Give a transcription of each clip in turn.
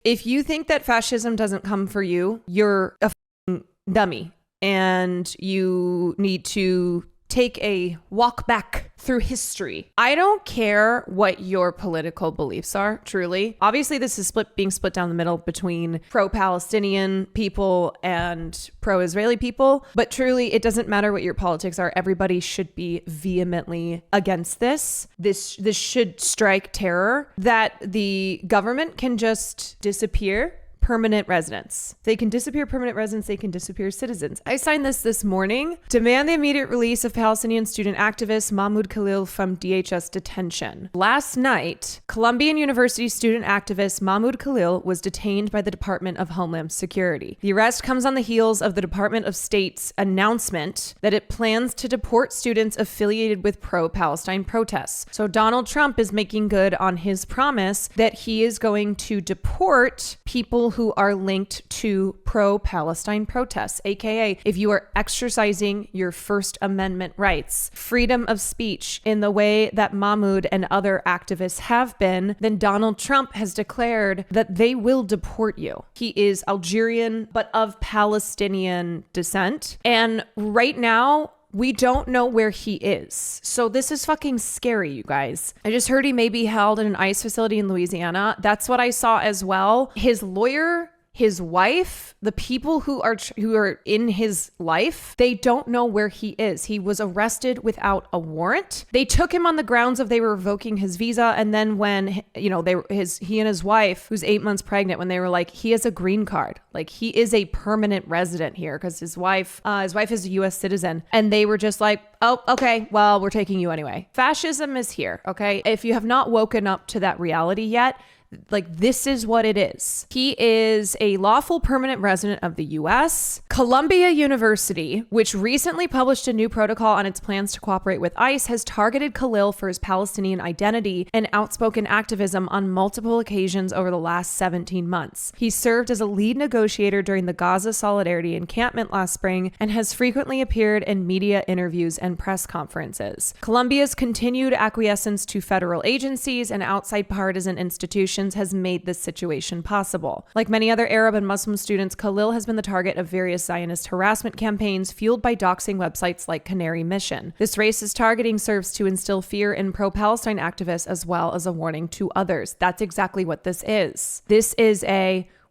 If you think that fascism doesn't come for you, you're a dummy, and you need to take a walk back through history. I don't care what your political beliefs are, truly. Obviously, this is being split down the middle between pro-Palestinian people and pro-Israeli people, but truly, it doesn't matter what your politics are. Everybody should be vehemently against this. This should strike terror that the government can just disappear permanent residents. They can disappear permanent residents. They can disappear citizens. I signed this morning. Demand the immediate release of Palestinian student activist Mahmoud Khalil from DHS detention. Last night, Columbian University student activist Mahmoud Khalil was detained by the Department of Homeland Security. The arrest comes on the heels of the Department of State's announcement that it plans to deport students affiliated with pro-Palestine protests. So Donald Trump is making good on his promise that he is going to deport people who are linked to pro-Palestine protests, aka if you are exercising your First Amendment rights, freedom of speech in the way that Mahmoud and other activists have been, then Donald Trump has declared that they will deport you. He is Algerian, but of Palestinian descent. And right now, we don't know where he is. So this is fucking scary, you guys. I just heard he may be held in an ICE facility in Louisiana. That's what I saw as well. His lawyer, his wife, the people who are in his life, they don't know where he is. He was arrested without a warrant. They took him on the grounds of they were revoking his visa, and then when he and his wife, who's 8 months pregnant, when they were like, he has a green card, like he is a permanent resident here because his wife is a U.S. citizen, and they were just like, oh, okay, well, we're taking you anyway. Fascism is here. Okay, if you have not woken up to that reality yet, like, this is what it is. He is a lawful permanent resident of the U.S. Columbia University, which recently published a new protocol on its plans to cooperate with ICE, has targeted Khalil for his Palestinian identity and outspoken activism on multiple occasions over the last 17 months. He served as a lead negotiator during the Gaza Solidarity encampment last spring and has frequently appeared in media interviews and press conferences. Columbia's continued acquiescence to federal agencies and outside partisan institutions has made this situation possible. Like many other Arab and Muslim students, Khalil has been the target of various Zionist harassment campaigns fueled by doxing websites like Canary Mission. This racist targeting serves to instill fear in pro-Palestine activists as well as a warning to others. That's exactly what this is. This is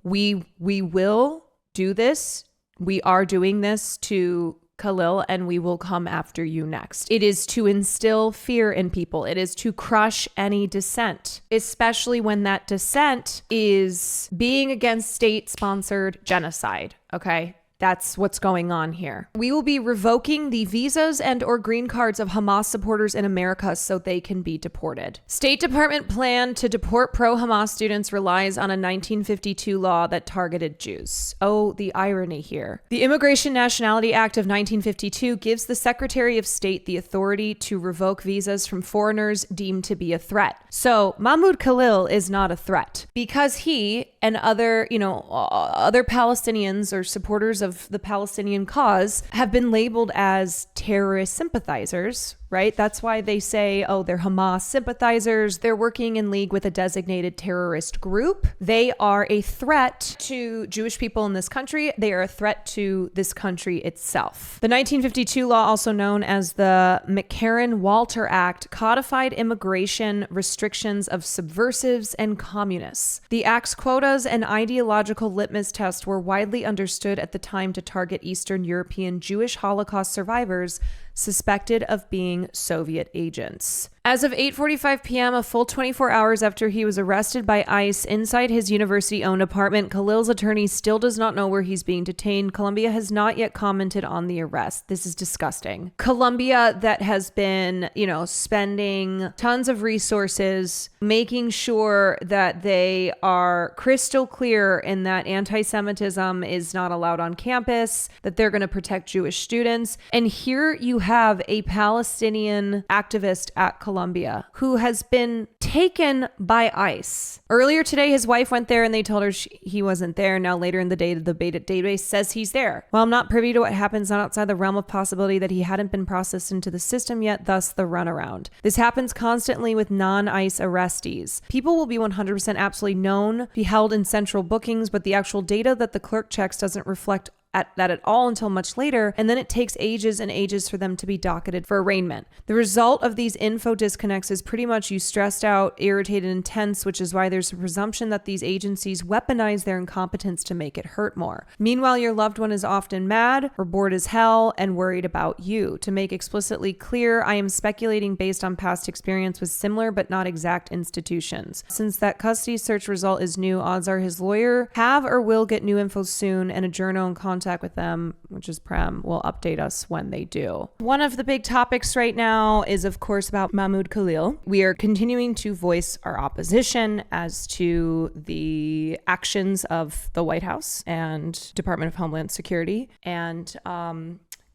we will do this. We are doing this to Khalil, and we will come after you next. It is to instill fear in people. It is to crush any dissent, especially when that dissent is being against state-sponsored genocide, okay? That's what's going on here. We will be revoking the visas and or green cards of Hamas supporters in America so they can be deported. State Department plan to deport pro-Hamas students relies on a 1952 law that targeted Jews. Oh, the irony here. The Immigration Nationality Act of 1952 gives the Secretary of State the authority to revoke visas from foreigners deemed to be a threat. So Mahmoud Khalil is not a threat because he and other Palestinians or supporters of the Palestinian cause have been labeled as terrorist sympathizers, right? That's why they say, oh, they're Hamas sympathizers. They're working in league with a designated terrorist group. They are a threat to Jewish people in this country. They are a threat to this country itself. The 1952 law, also known as the McCarran-Walter Act, codified immigration restrictions of subversives and communists. The act's quotas and ideological litmus test were widely understood at the time to target Eastern European Jewish Holocaust survivors suspected of being Soviet agents. As of 8:45 p.m., a full 24 hours after he was arrested by ICE inside his university-owned apartment, Khalil's attorney still does not know where he's being detained. Columbia has not yet commented on the arrest. This is disgusting. Columbia, that has been, spending tons of resources, making sure that they are crystal clear in that anti-Semitism is not allowed on campus, that they're going to protect Jewish students. And here you have a Palestinian activist at Columbia who has been taken by ICE. Earlier today, his wife went there and they told her he wasn't there. Now later in the day, the beta database says he's there. While I'm not privy to what happens, not outside the realm of possibility that he hadn't been processed into the system yet, thus the runaround. This happens constantly with non-ICE arrestees. People will be 100% absolutely known, be held in central bookings, but the actual data that the clerk checks doesn't reflect that at all until much later, and then it takes ages and ages for them to be docketed for arraignment. The result of these info disconnects is pretty much you stressed out, irritated, and tense, which is why there's a presumption that these agencies weaponize their incompetence to make it hurt more. Meanwhile, your loved one is often mad or bored as hell and worried about you. To make explicitly clear, I am speculating based on past experience with similar but not exact institutions. Since that custody search result is new, odds are his lawyer have or will get new info soon, and a journal and contact with them, which is Prem, will update us when they do. One of the big topics right now is, of course, about Mahmoud Khalil. We are continuing to voice our opposition as to the actions of the White House and Department of Homeland Security and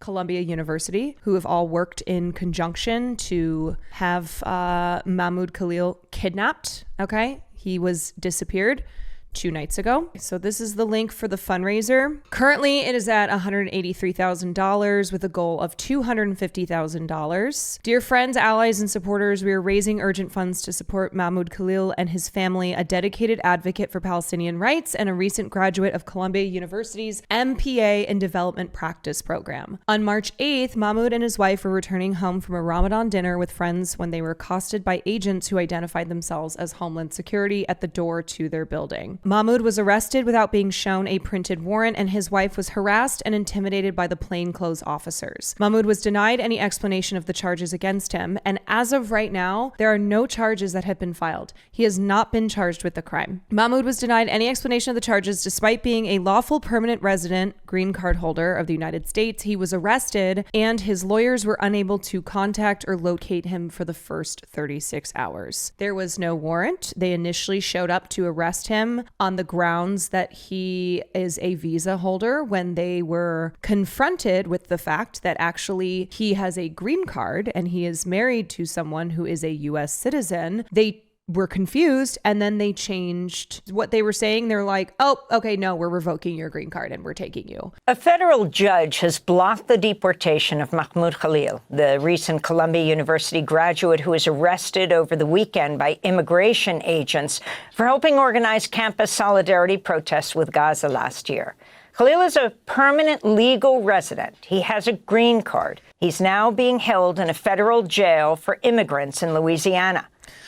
Columbia University, who have all worked in conjunction to have Mahmoud Khalil kidnapped. Okay, he was disappeared 2 nights ago. So this is the link for the fundraiser. Currently, it is at $183,000 with a goal of $250,000. Dear friends, allies, and supporters, we are raising urgent funds to support Mahmoud Khalil and his family, a dedicated advocate for Palestinian rights and a recent graduate of Columbia University's MPA in Development Practice program. On March 8th, Mahmoud and his wife were returning home from a Ramadan dinner with friends when they were accosted by agents who identified themselves as Homeland Security at the door to their building. Mahmoud was arrested without being shown a printed warrant, and his wife was harassed and intimidated by the plainclothes officers. Mahmoud was denied any explanation of the charges against him, and as of right now, there are no charges that have been filed. He has not been charged with the crime. Mahmoud was denied any explanation of the charges despite being a lawful permanent resident, green card holder of the United States. He was arrested, and his lawyers were unable to contact or locate him for the first 36 hours. There was no warrant. They initially showed up to arrest him on the grounds that he is a visa holder when they were confronted with the fact that actually he has a green card and he is married to someone who is a US citizen. They were confused, and then they changed what they were saying. They're like, oh, okay, no, we're revoking your green card and we're taking you. A federal judge has blocked the deportation of Mahmoud Khalil, the recent Columbia University graduate who was arrested over the weekend by immigration agents for helping organize campus solidarity protests with Gaza last year. Khalil is a permanent legal resident. He has a green card. He's now being held in a federal jail for immigrants in Louisiana.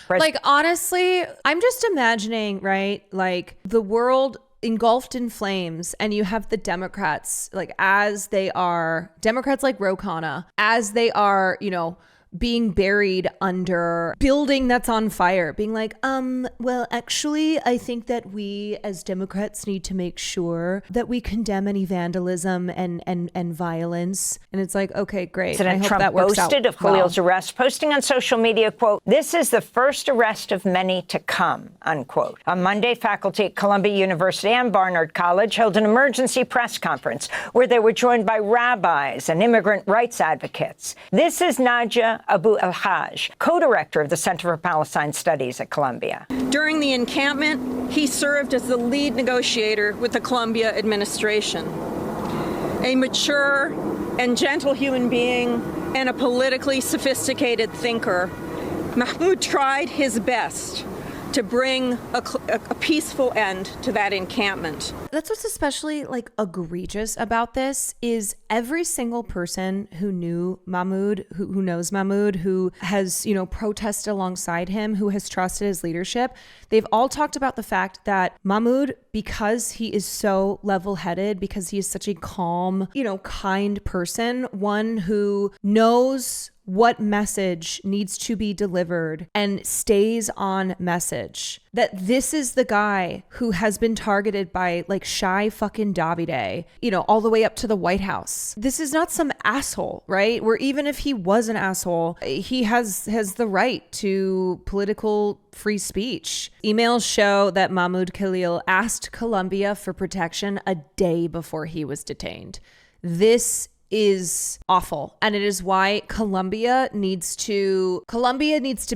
Like, honestly, I'm just imagining, right? Like the world engulfed in flames, and you have the Democrats, like as they are, Democrats like Ro Khanna, as they are, you know, being buried under building that's on fire, being like, well, actually, I think that we as Democrats need to make sure that we condemn any vandalism and violence. And it's like, okay, great. President Trump boasted of Khalil's arrest, posting on social media, quote, "This is the first arrest of many to come," unquote. On Monday, faculty at Columbia University and Barnard College held an emergency press conference where they were joined by rabbis and immigrant rights advocates. This is Nadia Abu El-Haj, co-director of the Center for Palestine Studies at Columbia. During the encampment, he served as the lead negotiator with the Columbia administration. A mature and gentle human being and a politically sophisticated thinker, Mahmoud tried his best to bring a peaceful end to that encampment. That's what's especially like egregious about this is every single person who knew Mahmoud, who knows Mahmoud, who has, you know, protested alongside him, who has trusted his leadership. They've all talked about the fact that Mahmoud, because he is so level-headed, because he is such a calm, you know, kind person, one who knows what message needs to be delivered and stays on message, that this is the guy who has been targeted by like shy fucking Davide, you know, all the way up to the White House. This is not some asshole, right? Where even if he was an asshole, he has the right to political free speech. Emails show that Mahmoud Khalil asked Columbia for protection a day before he was detained. This is awful. And it is why Colombia needs to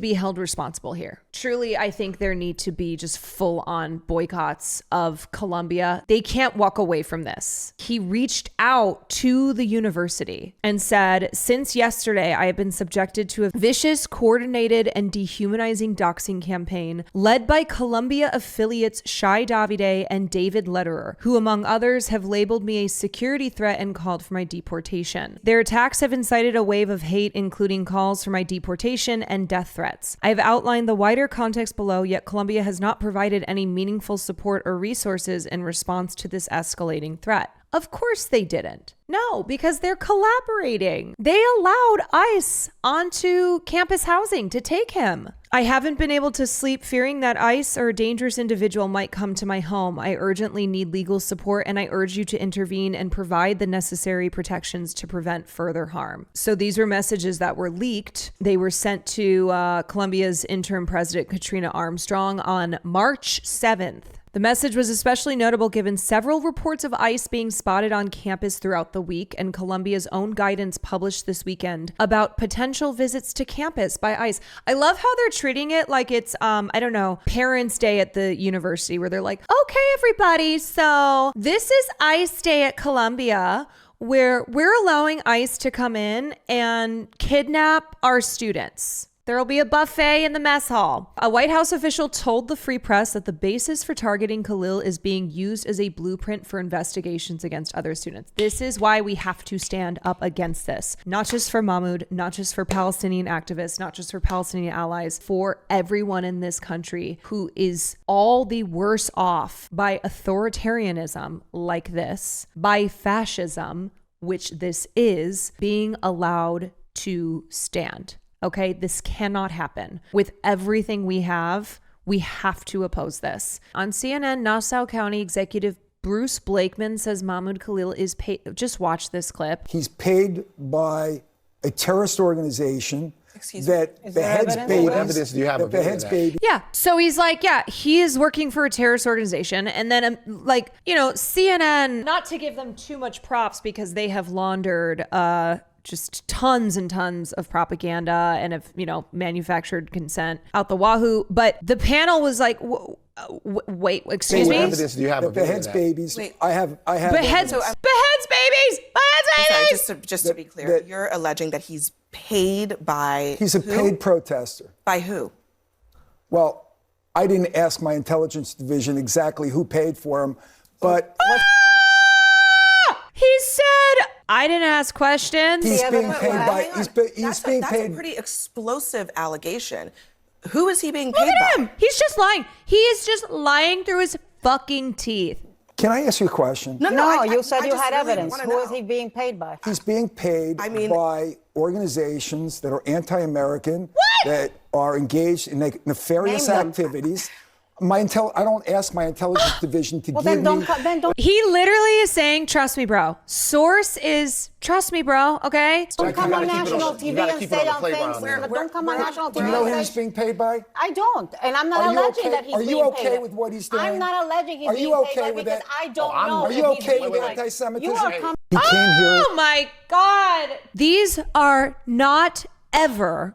be held responsible here. Truly, I think there need to be just full on boycotts of Colombia. They can't walk away from this. He reached out to the university and said, since yesterday, I have been subjected to a vicious, coordinated, and dehumanizing doxing campaign led by Colombia affiliates Shai Davide and David Lederer, who among others have labeled me a security threat and called for my deportation. Their attacks have incited a wave of hate, including calls for my deportation and death threats. I have outlined the wider context below, yet Colombia has not provided any meaningful support or resources in response to this escalating threat. Of course they didn't. No, because they're collaborating. They allowed ICE onto campus housing to take him. I haven't been able to sleep fearing that ICE or a dangerous individual might come to my home. I urgently need legal support and I urge you to intervene and provide the necessary protections to prevent further harm. So these were messages that were leaked. They were sent to Colombia's interim president, Katrina Armstrong, on March 7th. The message was especially notable given several reports of ICE being spotted on campus throughout the week and Colombia's own guidance published this weekend about potential visits to campus by ICE. I love how they're treating it like it's, Parents' Day at the university where they're like, okay, everybody, so this is ICE Day at Columbia where we're allowing ICE to come in and kidnap our students. There will be a buffet in the mess hall. A White House official told the Free Press that the basis for targeting Khalil is being used as a blueprint for investigations against other students. This is why we have to stand up against this. Not just for Mahmoud, not just for Palestinian activists, not just for Palestinian allies, for everyone in this country who is all the worse off by authoritarianism like this, by fascism, which this is, being allowed to stand. Okay, this cannot happen. With everything we have to oppose this. On CNN, Nassau County Executive Bruce Blakeman says Mahmoud Khalil is paid. Just watch this clip. He's paid by a terrorist organization that beheads babies. What evidence do you have of beheads babies? Yeah, so he's like, he is working for a terrorist organization. And then, CNN, not to give them too much props because they have laundered just tons and tons of propaganda and of, manufactured consent out the wahoo. But the panel was like, wait, excuse me? What evidence do you have of beheads babies? Wait. I have beheads babies! Sorry, just to be clear, you're alleging that he's paid by He's a paid protester. By who? Well, I didn't ask my intelligence division exactly who paid for him, but... He said, I didn't ask questions. He's being paid by... He's being That's paid... a pretty explosive allegation. Who is he being paid Look at by? him. He's just lying. He is just lying through his fucking teeth. Can I ask you a question? No, you said you had really evidence. Who is he being paid by? He's being paid by organizations that are anti-American, that are engaged in nefarious activities. I don't ask my intelligence division to give me... He literally is saying, trust me, bro. Source is, trust me, bro, okay? Don't come on national TV and say on things. Don't come on national TV. Do you know who he's being paid by? I don't. And I'm not alleging that he's being paid. Are you okay with what he's doing? I'm not alleging he's being paid. Are you okay with that? I don't know. Are you okay with anti-Semitism? Oh my God. These are not ever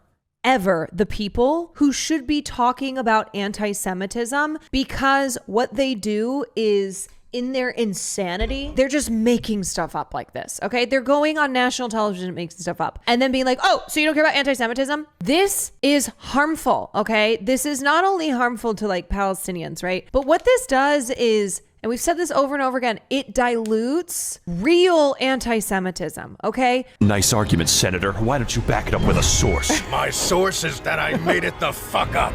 the people who should be talking about anti-Semitism, because what they do is, in their insanity, they're just making stuff up like this, okay? They're going on national television and making stuff up and then being like, oh, so you don't care about anti-Semitism? This is harmful, okay? This is not only harmful to Palestinians, right? But what this does is, and we've said this over and over again, it dilutes real anti-Semitism, okay? Nice argument, Senator. Why don't you back it up with a source? My source is that I made it the fuck up.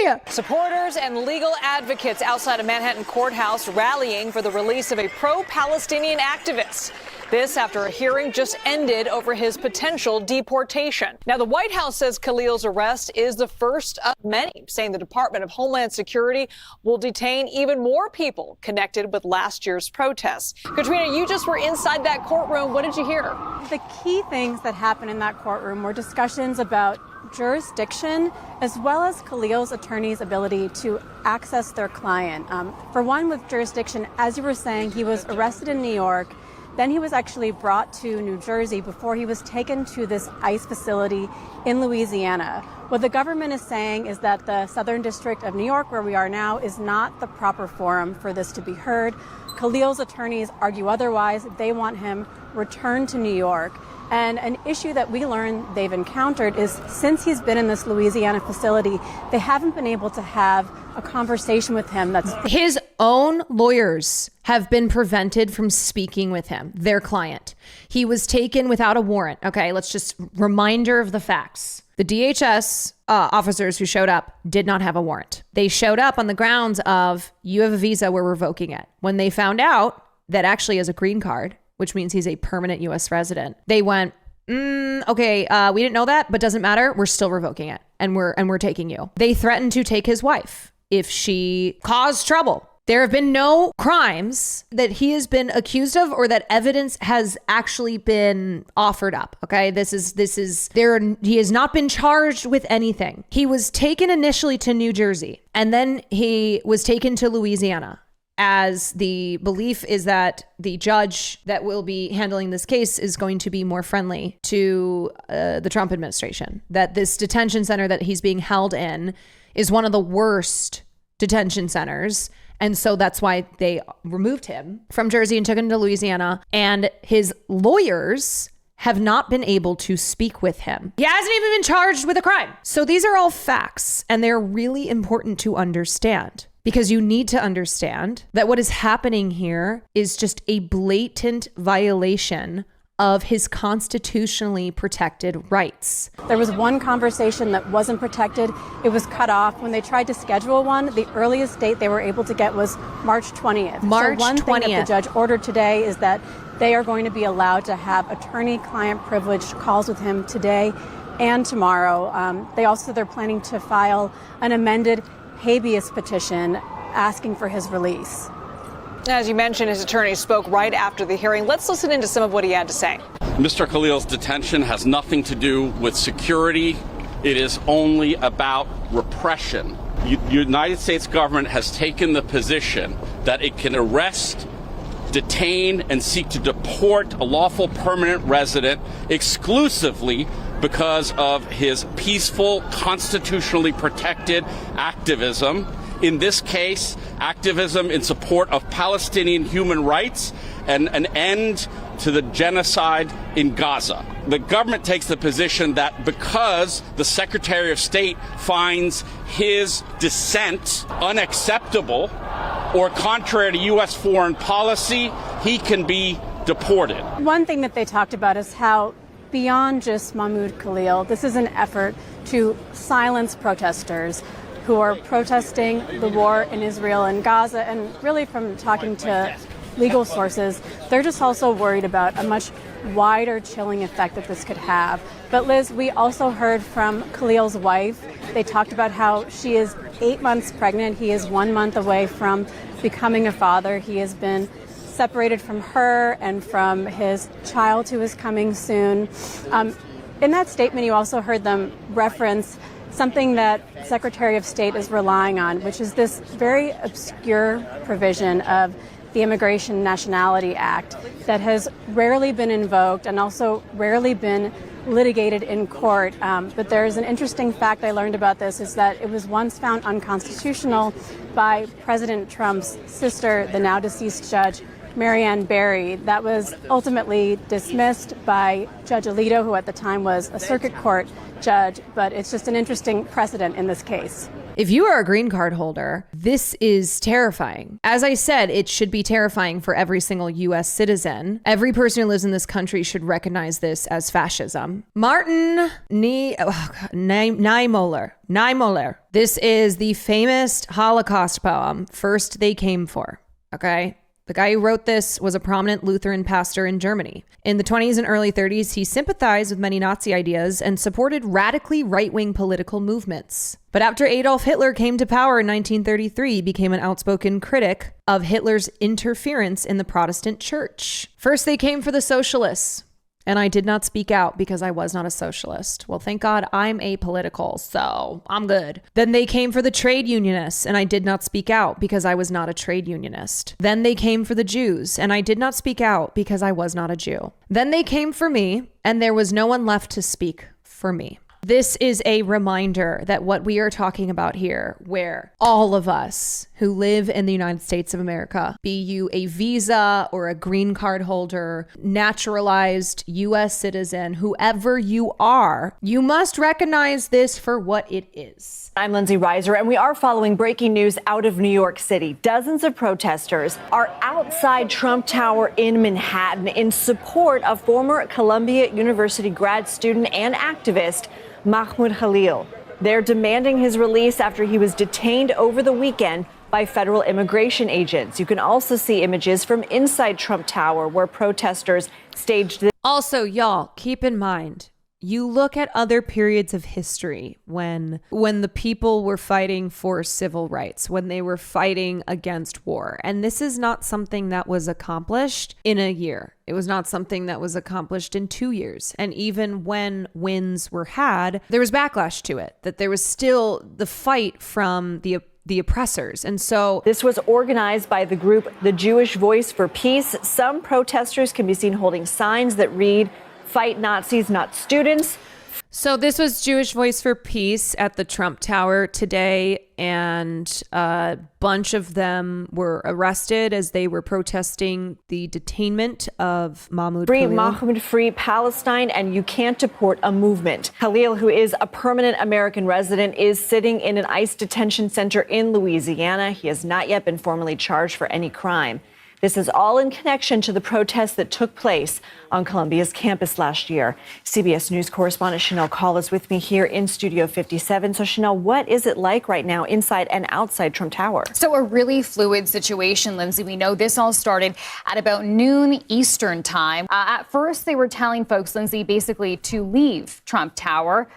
Literally! Supporters and legal advocates outside a Manhattan courthouse rallying for the release of a pro-Palestinian activist. This after a hearing just ended over his potential deportation. Now, the White House says Khalil's arrest is the first of many, saying the Department of Homeland Security will detain even more people connected with last year's protests. Katrina, you just were inside that courtroom. What did you hear? The key things that happened in that courtroom were discussions about jurisdiction as well as Khalil's attorney's ability to access their client. For one, with jurisdiction, as you were saying, he was arrested in New York. Then he was actually brought to New Jersey before he was taken to this ICE facility in Louisiana. What the government is saying is that the Southern District of New York, where we are now, is not the proper forum for this to be heard. Khalil's attorneys argue otherwise. They want him returned to New York. And an issue that we learned they've encountered is since he's been in this Louisiana facility, they haven't been able to have a conversation with him. His own lawyers have been prevented from speaking with him, their client. He was taken without a warrant. Okay, let's just reminder of the facts. The DHS officers who showed up did not have a warrant. They showed up on the grounds of, you have a visa, we're revoking it. When they found out that actually has a green card, which means he's a permanent U.S. resident, they went, okay, we didn't know that, but doesn't matter. We're still revoking it, and we're taking you. They threatened to take his wife if she caused trouble. There have been no crimes that he has been accused of or that evidence has actually been offered up. Okay, he has not been charged with anything. He was taken initially to New Jersey, and then he was taken to Louisiana, as the belief is that the judge that will be handling this case is going to be more friendly to the Trump administration. That this detention center that he's being held in is one of the worst detention centers. And so that's why they removed him from Jersey and took him to Louisiana. And his lawyers have not been able to speak with him. He hasn't even been charged with a crime. So these are all facts, and they're really important to understand. Because you need to understand that what is happening here is just a blatant violation of his constitutionally protected rights. There was one conversation that wasn't protected. It was cut off. When they tried to schedule one, the earliest date they were able to get was March 20th. March 20th. So one thing that the judge ordered today is that they are going to be allowed to have attorney-client privileged calls with him today and tomorrow. They're planning to file an amended habeas petition asking for his release. As you mentioned, his attorney spoke right after the hearing. Let's listen into some of what he had to say. Mr. Khalil's detention has nothing to do with security. It is only about repression. The United States government has taken the position that it can arrest, detain, and seek to deport a lawful permanent resident exclusively because of his peaceful, constitutionally protected activism. In this case, activism in support of Palestinian human rights and an end to the genocide in Gaza. The government takes the position that because the Secretary of State finds his dissent unacceptable or contrary to U.S. foreign policy, he can be deported. One thing that they talked about is how beyond just Mahmoud Khalil, this is an effort to silence protesters who are protesting the war in Israel and Gaza. And really, from talking to legal sources, they're just also worried about a much wider chilling effect that this could have. But Liz, we also heard from Khalil's wife. They talked about how she is 8 months pregnant. He is 1 month away from becoming a father. He has been separated from her and from his child who is coming soon. In that statement, you also heard them reference something that Secretary of State is relying on, which is this very obscure provision of the Immigration Nationality Act that has rarely been invoked and also rarely been litigated in court. But there's an interesting fact I learned about this is that it was once found unconstitutional by President Trump's sister, the now deceased judge, Marianne Barry. That was ultimately dismissed by Judge Alito, who at the time was a circuit court judge, but it's just an interesting precedent in this case. If you are a green card holder, this is terrifying. As I said, it should be terrifying for every single U.S. citizen. Every person who lives in this country should recognize this as fascism. Martin Niemöller. This is the famous Holocaust poem, First They Came For, okay? The guy who wrote this was a prominent Lutheran pastor in Germany. In the 20s and early 30s, he sympathized with many Nazi ideas and supported radically right-wing political movements. But after Adolf Hitler came to power in 1933, he became an outspoken critic of Hitler's interference in the Protestant church. First, they came for the socialists, and I did not speak out because I was not a socialist. Well, thank God I'm apolitical, so I'm good. Then they came for the trade unionists, and I did not speak out because I was not a trade unionist. Then they came for the Jews, and I did not speak out because I was not a Jew. Then they came for me, and there was no one left to speak for me. This is a reminder that what we are talking about here, where all of us who live in the United States of America, be you a visa or a green card holder, naturalized U.S. citizen, whoever you are, you must recognize this for what it is. I'm Lindsay Reiser, and we are following breaking news out of New York City. Dozens of protesters are outside Trump Tower in Manhattan in support of former Columbia University grad student and activist Mahmoud Khalil. They're demanding his release after he was detained over the weekend by federal immigration agents. You can also see images from inside Trump Tower where protesters staged this. Also, y'all, keep in mind, you look at other periods of history when the people were fighting for civil rights, when they were fighting against war. And this is not something that was accomplished in a year. It was not something that was accomplished in 2 years. And even when wins were had, there was backlash to it, that there was still the fight from the oppressors. And so this was organized by the group The Jewish Voice for Peace. Some protesters can be seen holding signs that read, "Fight Nazis, not students." So this was Jewish Voice for Peace at the Trump Tower today, and a bunch of them were arrested as they were protesting the detainment of Mahmoud Khalil. Free Mahmoud, free Palestine, and you can't deport a movement. Khalil, who is a permanent American resident, is sitting in an ICE detention center in Louisiana. He has not yet been formally charged for any crime. This is all in connection to the protests that took place on Columbia's campus last year. CBS News correspondent Chanel Call is with me here in Studio 57. So, Chanel, what is it like right now inside and outside Trump Tower? So a really fluid situation, Lindsay. We know this all started at about noon Eastern time. At first, they were telling folks, Lindsay, basically to leave Trump Tower.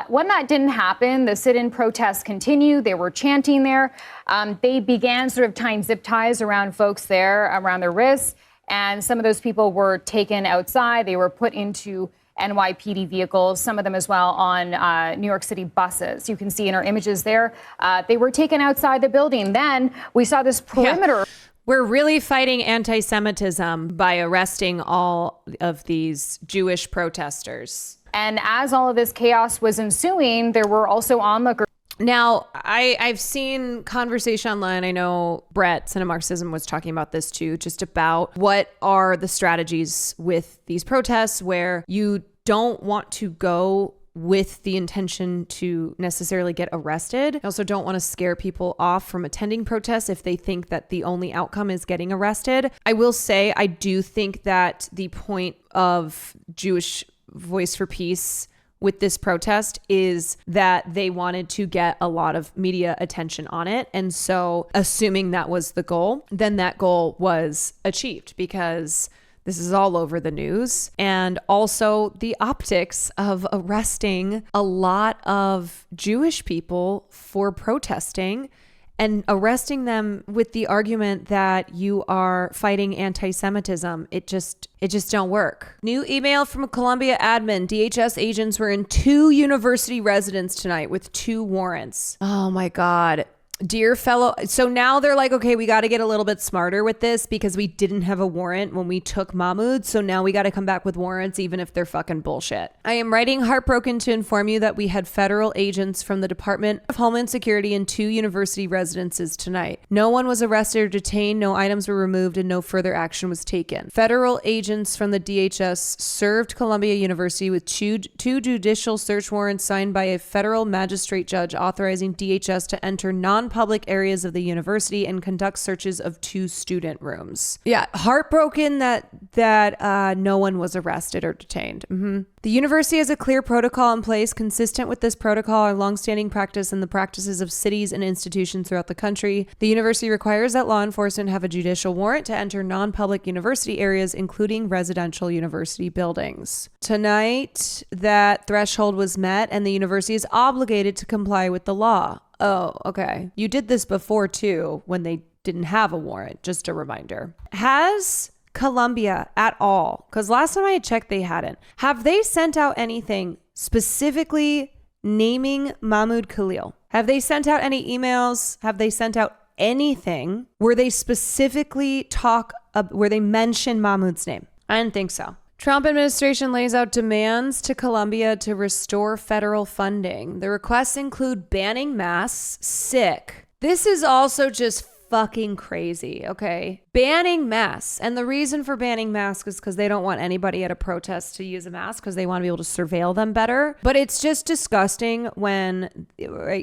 When that didn't happen, the sit-in protests continued. They were chanting there. They began sort of tying zip ties around folks there, around their wrists. And some of those people were taken outside. They were put into NYPD vehicles, some of them as well on New York City buses. You can see in our images there, they were taken outside the building. Then we saw this perimeter. Yeah. We're really fighting anti-Semitism by arresting all of these Jewish protesters. And as all of this chaos was ensuing, there were also onlookers. Now, I've seen conversation online. I know Brett, Cinemarxism, was talking about this too, just about what are the strategies with these protests where you don't want to go with the intention to necessarily get arrested. I also don't want to scare people off from attending protests if they think that the only outcome is getting arrested. I will say, I do think that the point of Jewish Voice for Peace with this protest is that they wanted to get a lot of media attention on it. And so assuming that was the goal, then that goal was achieved because this is all over the news. And also the optics of arresting a lot of Jewish people for protesting and arresting them with the argument that you are fighting anti-Semitism. It just don't work. New email from a Columbia admin. DHS agents were in 2 university residents tonight with 2 warrants. Oh my God. Dear fellow, so now they're like, okay, we got to get a little bit smarter with this because we didn't have a warrant when we took Mahmoud. So now we got to come back with warrants, even if they're fucking bullshit. I am writing heartbroken to inform you that we had federal agents from the Department of Homeland Security in 2 university residences tonight. No one was arrested or detained, no items were removed, and no further action was taken. Federal agents from the DHS served Columbia University with 2 judicial search warrants signed by a federal magistrate judge authorizing DHS to enter non-public areas of the university and conduct searches of 2 student rooms. Yeah, heartbroken that no one was arrested or detained. The university has a clear protocol in place consistent with this protocol, our longstanding practice and the practices of cities and institutions throughout the country. The university requires that law enforcement have a judicial warrant to enter non-public university areas, including residential university buildings. Tonight, that threshold was met and the university is obligated to comply with the law. Oh, okay. You did this before too, when they didn't have a warrant, just a reminder. Has Colombia at all? Because last time I had checked, they hadn't. Have they sent out anything specifically naming Mahmoud Khalil? Have they sent out any emails? Have they sent out anything where they specifically where they mention Mahmoud's name? I didn't think so. Trump administration lays out demands to Colombia to restore federal funding. The requests include banning masks. Sick. This is also just fucking crazy, okay? Banning masks. And the reason for banning masks is because they don't want anybody at a protest to use a mask because they want to be able to surveil them better. But it's just disgusting when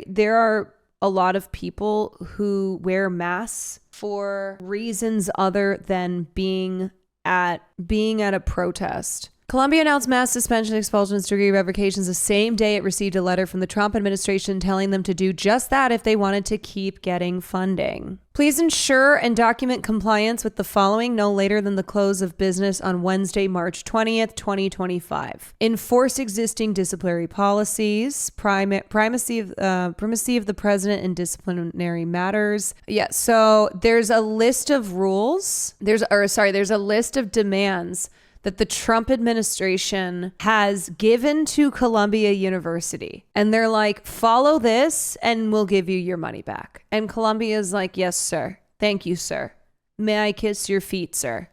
there are a lot of people who wear masks for reasons other than being at a protest. Colombia announced mass suspension, expulsions, degree revocations the same day it received a letter from the Trump administration telling them to do just that if they wanted to keep getting funding. Please ensure and document compliance with the following no later than the close of business on Wednesday, March 20th, 2025. Enforce existing disciplinary policies, primacy of the president in disciplinary matters. Yeah, so there's a list of rules. There's a list of demands that the Trump administration has given to Columbia University. And they're like, follow this and we'll give you your money back. And Columbia's like, yes, sir. Thank you, sir. May I kiss your feet, sir?